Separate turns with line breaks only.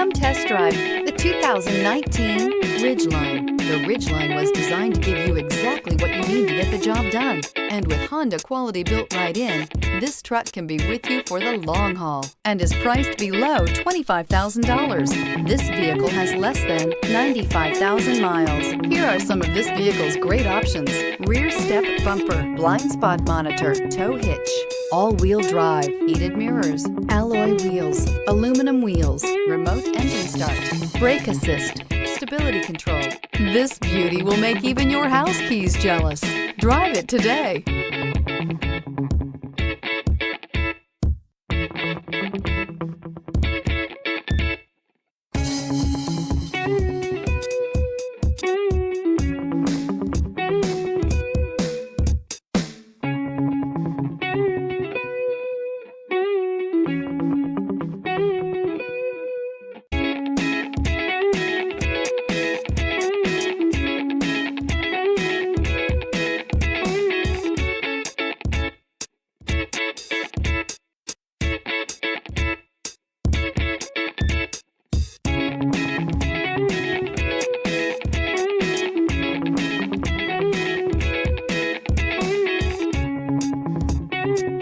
Come test drive the 2019 Ridgeline. The Ridgeline was designed to give you exactly what you need to get the job done. And with Honda quality built right in, this truck can be with you for the long haul and is priced below $25,000. This vehicle has less than 95,000 miles. Here are some of this vehicle's great options: rear step bumper, blind spot monitor, tow hitch, all-wheel drive, heated mirrors, alloy wheels, aluminum wheels, remote engine start, brake assist, stability control. This beauty will make even your house keys jealous. Drive it today.